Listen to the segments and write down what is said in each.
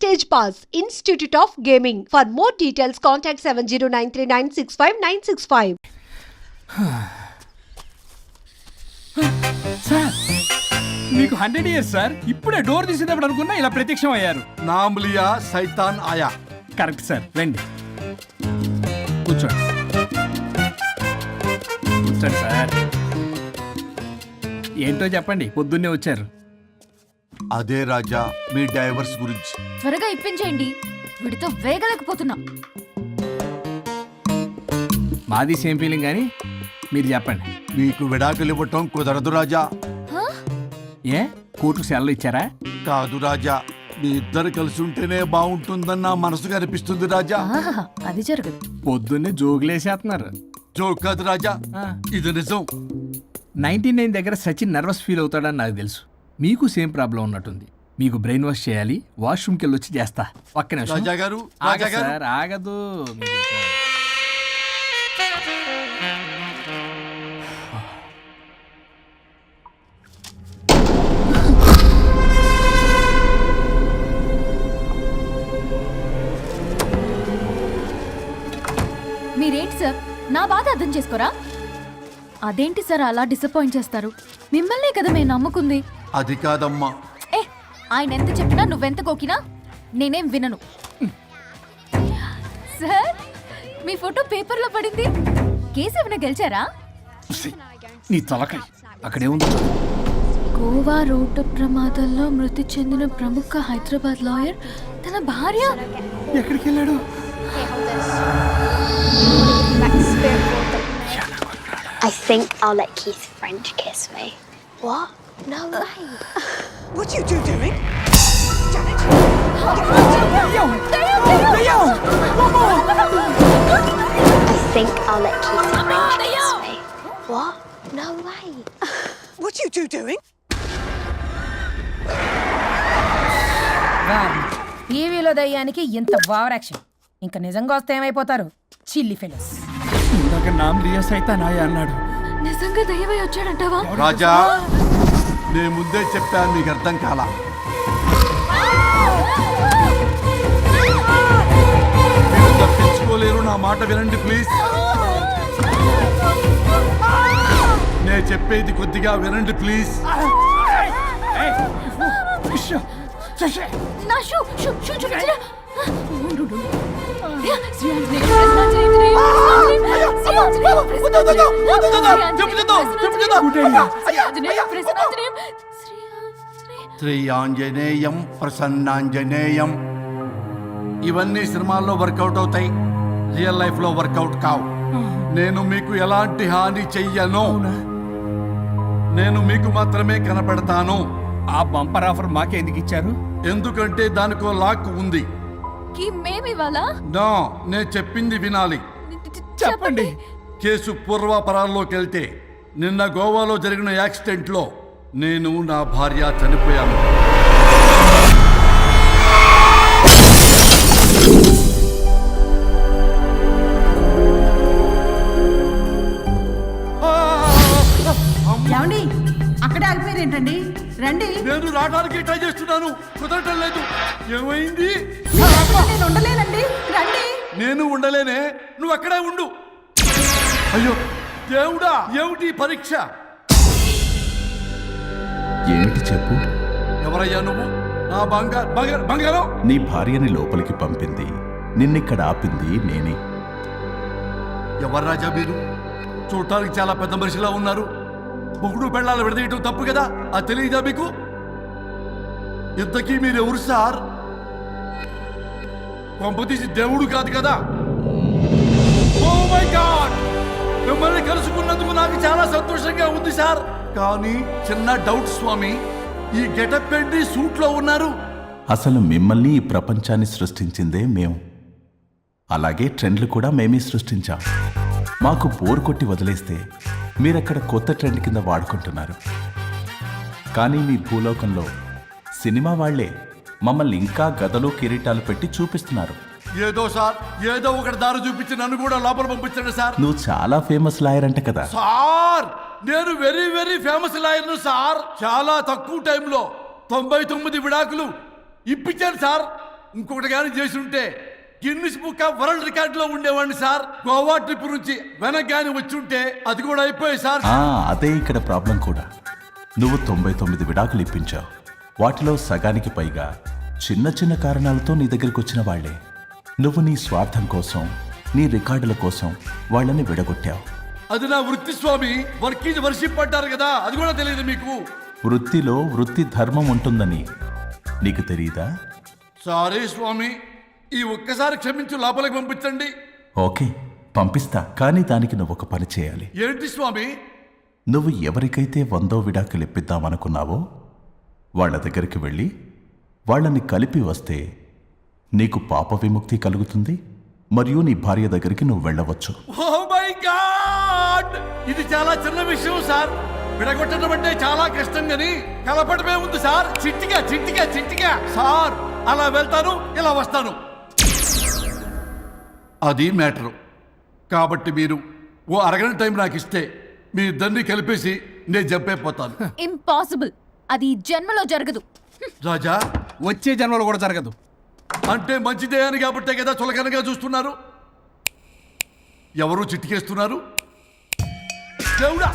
Stage Pass, Institute of Gaming. For more details, contact 7093965965965. Sir మీకు 100 years sir. ఇప్పుడే door తీసేటప్పుడు అనుకున్నా ఇలా ప్రత్యక్షం అయ్యారు. నామ్ లియా సైతాన్ ఆయా. కరెక్ట్ సార్, రండి కూర్చోండి. కూర్చోండి సార్. ఏంటో చెప్పండి, పొద్దున్నే వచ్చారు. అదే రాజా మీ డైవర్స్ గురించి. త్వరగా ఇప్పించేయండి, వీడితో వేగలేకపోతున్నా. మాది సేమ్ ఫీలింగ్ కానీ మీరు చెప్పండి. మీకు విడాకులు ఇవ్వటం కుదరదు రాజా. ఏ కోర్టుకు సెలవు ఇచ్చారా? కాదు రాజా, మీ ఇద్దరు కలిసి ఉంటేనే బాగుంటుందన్న మనసుకు అనిపిస్తుంది రాజా. అది జరగదు. పొద్దున్నే జోగులేసేస్తున్నారు. జోక్ కాదు రాజా, ఇది నిజం. 99 దగ్గర సచిన్ నర్వస్ ఫీల్ అవుతాడని నాకు తెలుసు. మీకు సేమ్ ప్రాబ్లం ఉన్నట్టుంది. మీకు బ్రెయిన్ వాష్ చేయాలి, వాష్రూమ్కి వెళ్ళి వచ్చి చేస్తా. ఒక్క నిమిషం రాజా గారు, ఆగదు రాజా గారు. సార్, ఆగదు. మీరేంటి సార్ నా బాధ అర్థం చేసుకోరా? అదేంటి సార్ అలా డిసప్పాయింట్ చేస్తారు? మిమ్మల్నే కదా మేము నమ్ముకుంది. అది కాదమ్మా. ఏ ఆయన ఎంత చెప్పినా నువ్వెంత కోకినా నేనేం వినను. సార్ మీ ఫోటో పేపర్లో పడింది. కేసు ఏమైనా గెలిచారా? నీ తలకాయ అక్కడే ఉంది. గోవా రోడ్డు ప్రమాదంలో మృతి చెందిన ప్రముఖ హైదరాబాద్ లాయర్ తన భార్య ఎక్కడికి వెళ్ళాడు? I think I'll let Keith French kiss me. What? No way. What are you doing? Janet! I think I'll let Keith French kiss me. What? No way. What are you doing? టీవీలో దయ్యానికి ఇంత over action. ఇంకా నిజంగా వస్తే ఏమైపోతారు? చిల్లి fellows. ఇందాక నామ్ లియా సైతాన్ ఆయా అన్నాడు. నిజంగా దయ్యమై వచ్చాడంటావా? రాజా నేను ముందే చెప్పాను, మీకు అర్థం కాలా. మీరు తప్పించుకోలేరు, నా మాట వినండి ప్లీజ్. నేను చెప్పేది కొద్దిగా వినండి ప్లీజ్. నా షూ చూపించరా? శ్రీ ఆంజనేయం ప్రసన్నాంజనేయం. ఇవన్నీ సినిమాల్లో వర్కౌట్ అవుతాయి, రియల్ లైఫ్ లో వర్కౌట్ కావు. నేను మీకు ఎలాంటి హాని చెయ్యను. నేను మీకు మాత్రమే కనపడతాను. ఆ బంపర్ ఆఫర్ మాకే ఎందుకు ఇచ్చారు? ఎందుకంటే దానికో లాక్ ఉంది. నో, నేను చెప్పింది వినాలి. చెప్పండి. కేసు పూర్వాపరాల్లోకి వెళ్తే నిన్న గోవాలో జరిగిన యాక్సిడెంట్ లో నేను నా భార్య చనిపోయాను. ఏమండి అక్కడే ఆగిపోయారు ఏంటండి? రండి. నేను రావడానికి ట్రై చేస్తున్నాను, కుదరటం లేదు. ఏమైంది? నేను ఉండలేనండి, రండి. నేను ఉండలేనే, నువ్వు అక్కడే ఉండు. అయ్యో దేవుడా, ఏమిటి పరీక్ష? ఏమిటి చెప్పు. ఎవరయ్యా నువ్వు? నా బంగారం. నీ భార్యని లోపలికి పంపింది, నిన్నిక్కడ ఆపింది నేనే. ఎవరు రాజా మీరు? చూడటానికి చాలా పెద్ద మనిషిలా ఉన్నారు. మొగుడు పెళ్ళాలు విడదీయటం తప్పు కదా, అది తెలియదా మీకు? ఇంతకీ మీరు ఎవరు సార్? పంపతీసి దేవుడు కాదు కదా? ఓ మై గాడ్, మిమ్మల్ని కలుసుకున్నందుకు నాకు చాలా సంతోషంగా ఉంది సార్. కానీ చిన్న డౌట్ స్వామి, ఈ గెటప్ ఏంటి సూట్ లో ఉన్నారు? అసలు మిమ్మల్ని ఈ ప్రపంచాన్ని సృష్టించిందే మేము. అలాగే ట్రెండ్లు కూడా మేమే సృష్టించాం. మాకు బోర్ కొట్టి వదిలేస్తే మీరక్కడ కొత్త ట్రెండ్ కింద వాడుకుంటున్నారు. కానీ మీ భూలోకంలో సినిమా వాళ్లే మమ్మల్ని ఇంకా గదలో కిరీటాలు పెట్టి చూపిస్తున్నారు. ఏదో సార్, ఏదో ఒకటి దారి చూపించి నన్ను కూడా లోపల పంపించండి సార్. నువ్వు చాలా ఫేమస్ లాయర్ అంట కదా సార్? నేను వెరీ వెరీ ఫేమస్ లాయర్ను సార్. చాలా తక్కువ టైంలో 99 విడాకులు ఇప్పించాను సార్. ఇంకొకటి కానీ చేసి ఉంటే Guinness book of world record లో ఉండేవాడిని సార్. గోవా ట్రిప్ నుంచి వెనక్ గాని వచ్చి ఉంటే అది కూడా అయిపోయాయి సార్. అదే ఇక్కడ ప్రాబ్లం కూడా. నువ్వు 99 విడాకులు ఇప్పించావు. వాటిలో సగానికి పైగా చిన్న చిన్న కారణాలతో నీ దగ్గరికి వచ్చిన వాళ్లే. నువ్వు నీ స్వార్థం కోసం, నీ రికార్డుల కోసం వాళ్ళని విడగొట్టావు. అది నా వృత్తి స్వామి. వర్క్ ఈజ్ వర్షిప్ అంటారు కదా, అది కూడా తెలియదు మీకు. వృత్తిలో వృత్తి ధర్మం ఉంటుందని నీకు తెలియదా? సారీ స్వామి, ఈ ఒక్కసారి క్షమించు, లోపలికి పంపించండి. ఓకే, పంపిస్తా. కానీ దానికి నువ్వు ఒక పని చేయాలి. ఏంటి స్వామి? నువ్వు ఎవరికైతే 100వ విడాకులు ఇప్పిద్దామనుకున్నావో వాళ్ళ దగ్గరికి వెళ్ళి వాళ్ళని కలిపి వస్తే నీకు పాప విముక్తి కలుగుతుంది, మరియు నీ భార్య దగ్గరికి నువ్వు వెళ్ళవచ్చు. ఓ మై గాడ్, ఇది చాలా చిన్న విషయం సార్. విడగొట్టడం అంటే చాలా కష్టం గని కలపడమే ఉంది సార్. చిట్టిగా చిట్టిగా చిట్టిగా సార్. అలా వెళ్తాను, ఇలా వస్తాను, అది మ్యాటరు. కాబట్టి మీరు ఓ అరగంట టైం నాకు ఇస్తే మీ ఇద్దరిని కలిపేసి నేను జంపైపోతాను. ఇంపాసిబుల్. అది ఈ జన్మలో జరగదు. రాజా, వచ్చే జన్మలో కూడా జరగదు. అంటే మంచిదే అని కాబట్టే కదా చులకనగా చూస్తున్నారు. ఎవరు చిట్టికేస్తున్నారు? దేవుడా,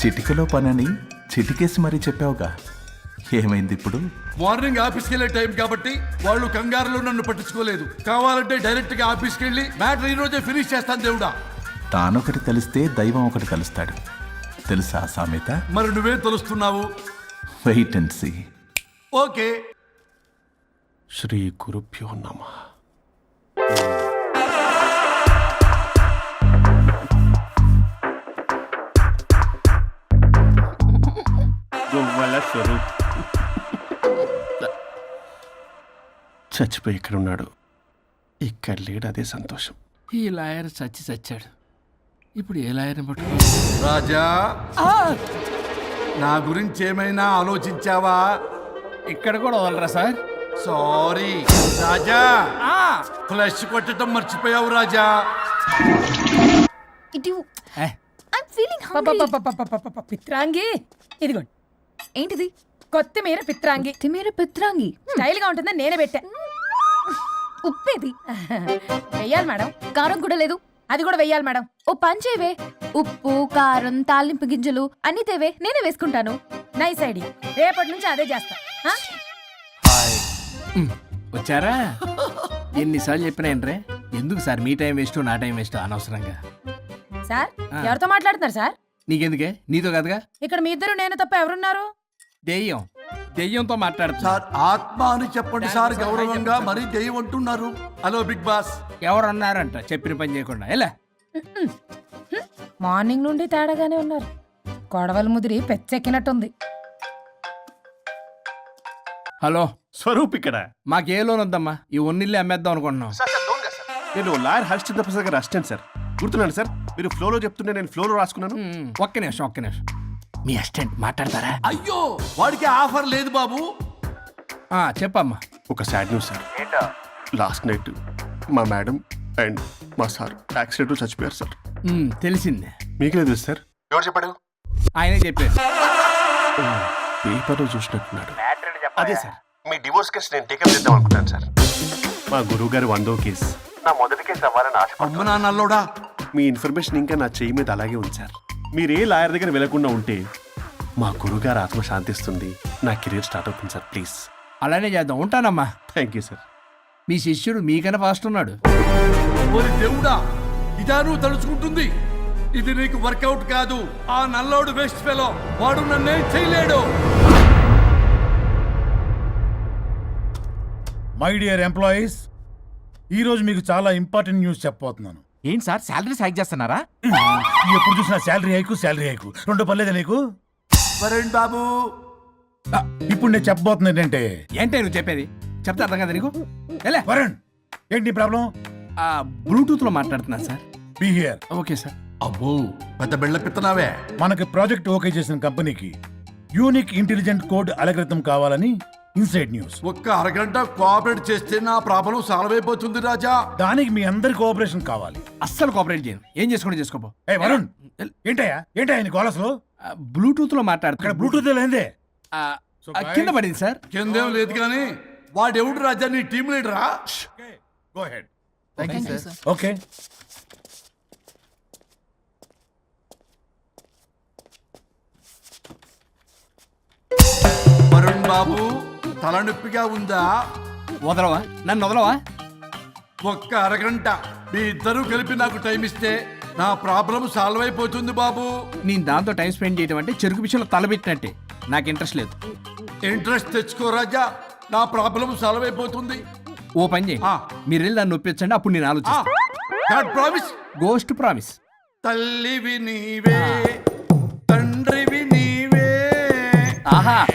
చిటికలో పనని చిటికేసి మరీ చెప్పావుగా. ఏమైంది ఇప్పుడు? మార్నింగ్ ఆఫీస్కి వెళ్ళే టైం కాబట్టి వాళ్ళు కంగారులో నన్ను పట్టించుకోలేదు. కావాలంటే డైరెక్ట్ గా ఆఫీస్కి వెళ్ళి మ్యాటర్ ఈ రోజే ఫినిష్ చేస్తాను. దేవుడా, తానొకటి తెలిస్తే దైవం ఒకటి కలుస్తాడు, తెలుసా సామెత? మరి నువ్వేం తెలుస్తున్నావు? Wait and see. ఓకే. శ్రీ గురుభ్యో నమః. గువ్వల స్వరూప్ చచ్చిపోయి ఇక్కడ ఉన్నాడు. ఇక్కడ లేడు, అదే సంతోషం. ఈ లాయర్ చచ్చాడు. ఇప్పుడు ఏ లాయర్ని పట్టుకో? రాజా, నా గురించి ఏమైనా ఆలోచించావా? ఇక్కడ కూడా వదలరా సార్? సారీ రాజా, ఫ్లష్ కొట్టడం మర్చిపోయావు రాజా. ఇటు ఏ, ఐమ్ ఫీలింగ్ హంగ్రీ. పిత్రాంగి ఇదిగోండి. ఏంటిది? కొత్తిమీర పిత్రాంగి. తిమేర పిత్రాంగి. స్టైల్ గా ఉంటుందని నేనే పెట్టా. ఉప్పేది? వెయ్యాలి మేడం. కారం కూడా లేదు. అది కూడా వెయ్యాలి మేడం. ఓ పంచేవే. ఉప్పు, కారం, తాలింపు గింజలు అన్ని తేవే, నేనే వేసుకుంటాను. Nice idea. రేపటి నుంచి అదే చేస్తా. ఆ? వచ్చారా? ఎన్నిసార్లు చెప్పినా ఏంట్రే? ఎందుకు సార్ మీ టైం వేస్ట్, నా టైం వేస్ట్ అనవసరంగా? సార్, ఎవరితో మాట్లాడుతున్నారు సార్? నీకెందుకే? నీతో కదగా. ఇక్కడ మీ ఇద్దరు నేను తప్ప ఎవరున్నారు? దెయ్యంతో మాట్లాడుతున్నా. సార్, ఆత్మ అని చెప్పండి సార్, గౌరవంగా. మరీ దెయ్యం అంటున్నారు. Hello big boss. ఎవరు అన్నారంట చెప్పిన పని చేయకుండా? ఎలా? మార్నింగ్ నుండి తేడాగానే ఉన్నారు. కొడవల ముదిరి పెచ్చెక్కినట్టుంది. హలో స్వరూప్ ఇక్కడ. మాకే లోన్ వద్దమ్మా, ఈ ఒన్నిల్లు అమ్మేద్దాం అనుకుంటున్నాం. నేను లాయర్ హరిశ్చంద్ర ప్రసాద్ గారు అసిస్టెంట్ సార్. గుర్తున్నాను సార్, మీరు ఫ్లోలో చెప్తుంటే నేను ఫ్లోలో రాసుకున్నాను. ఒక్క నిమిషం. మీ అసిస్టెంట్ మాట్లాడతారా? అయ్యో, వాడికి ఆఫర్ లేదు బాబు. చెప్పమ్మా. ఒక sad news sir. Last night మా మేడం అండ్ మా సార్ యాక్సిడెంట్ చచ్చిపోయారు సార్. తెలిసిందే. మీకే తెలుసు సార్. ఎవరు చెప్పాడు? ఆయనే చెప్పారు. పేపర్లో చూసినట్టున్నాడు. అదే సార్, మీ డివోర్స్ కేసు నేను టేకప్ చేద్దాం అనుకుంటాను సార్. మా గురువు గారి 100వ కేసు నా మొదటి కేసు అవ్వాలని ఆశ. అమ్మ నా నల్లోడా, మీ ఇన్ఫర్మేషన్ ఇంకా నా చెయ్యి మీద అలాగే ఉంది సార్. మీరు ఏ లాయర్ దగ్గర వెళ్లకుండా ఉంటే మా గురువుగారు ఆత్మ శాంతిస్తుంది, నా కెరీర్ స్టార్ట్ అవుతుంది సార్. ప్లీజ్ అలానే చేద్దాం. ఉంటానమ్మా. Thank you sir. మీ శిష్యుడు మీకన్నా ఫాస్ట్ ఉన్నాడు. ఓరి దేవుడా, ఇదా నువ్వు తలుచుకుంటుంది? ఇది నీకు వర్కౌట్ కాదు. ఆ నల్లోడు వేస్ట్ ఫెలో, వాడు నన్నేం చేయలేడు. మై డియర్ ఎంప్లాయీస్, ఈరోజు మీకు చాలా ఇంపార్టెంట్ న్యూస్ చెప్పబోతున్నాను. ఏంటి సార్, శాలరీస్ హైక్ చేస్తున్నారా? ఎప్పుడు చూసినా శాలరీ హైకు రెండు పర్లేదా నీకు? వరుణ్ బాబు, ఇప్పుడు నేను చెప్పబోతున్నా ఏంటంటే, ఏంటే నువ్వు చెప్పేది? చెప్తే అర్థం కదా నీకు? ఎలా? వరుణ్, ఏంటి నీ ప్రాబ్లం? బ్లూటూత్ లో మాట్లాడుతున్నా sir. Be here. Okay sir. అబ్బో, పెద్ద బిళ్ళ పిత్తనావే. మనకి ప్రాజెక్ట్ ఓకే చేసిన కంపెనీకి యూనిక్ ఇంటెలిజెంట్ కోడ్ అలకృతం కావాలని ఇన్సైడ్ న్యూస్. ఒక్క అరగంట కోఆపరేట్ చేస్తే నా ప్రాబ్లం సాల్వ్ అయిపోతుంది రాజా. దానికి మీ అందరి కోఆపరేషన్ కావాలి. అస్సలు కోఆపరేట్ చేయను. ఏం చేసుకోండి చేసుకోపో. ఏ వరుణ్, ఏంటయ్యా నీ గోలస్లో? బ్లూటూత్ లో ఇక్కడ మాట్లాడుతున్నా. బ్లూటూత్ లేదే. కింద పడింది సార్. కిందేం లేదు కానీ వాడెవడు రాజా నీ టీం లీడరా? Go ahead. ఓకే. వరుణ్ బాబు తలనొప్పిగా ఉందా? వదలవా, నన్ను వదలవా. ఒక్క అరగంట మీ ఇద్దరూ కలిపి నాకు టైం ఇస్తే నా ప్రాబ్లం సాల్వ్ అయిపోతుంది బాబు. నేను దాంతో టైం స్పెండ్ చేయడం అంటే చెరుకు విషయంలో తలబెట్టినట్టే. నాకు ఇంట్రెస్ట్ లేదు. ఇంట్రెస్ట్ తెచ్చుకో రాజా, నా ప్రాబ్లం సాల్వ్ అయిపోతుంది. ఓ పని చేయి, ఆ. మీరు వెళ్ళి దాన్ని నొప్పించండి, అప్పుడు నేను ఆలోచిస్తాను. God promise. Ghost promise. తల్లివి నీవే, తండ్రివి నీవే. ఆహా,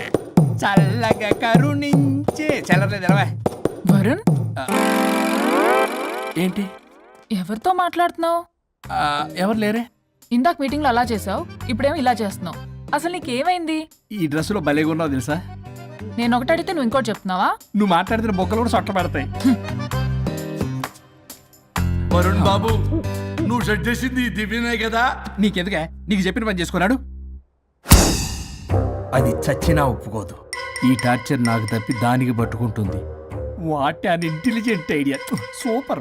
చల్లగా కరుణించే. చల్లలేదు ఎలవా. వరుణ్, ఏంటి? ఎవరితో మాట్లాడుతున్నావు? ఎవరు లేరే? ఇందాక మీటింగ్లో అలా చేసావు, ఇప్పుడేమో ఇలా చేస్తున్నావు. అసలు నీకేమైంది? ఈ డ్రెస్సులో భలేగా ఉన్నావు తెలుసా. నేను ఒకటి అడిగితే నువ్వు ఇంకోటి చెప్తున్నావా? నువ్వు మాట్లాడితే బొక్కలు కూడా సొట్ట పడతాయి. వరుణ్ బాబు, నువ్వు సెట్ చేసింది ఈ దివ్యనే కదా? నీకెందుకే? నీకు చెప్పిన పని చేసుకున్నాడు. అది చచ్చినా ఒప్పుకోదు. ఈ టార్చర్ నాకు తప్పి దానికి పట్టుకుంటుంది. What an intelligent idea. Super.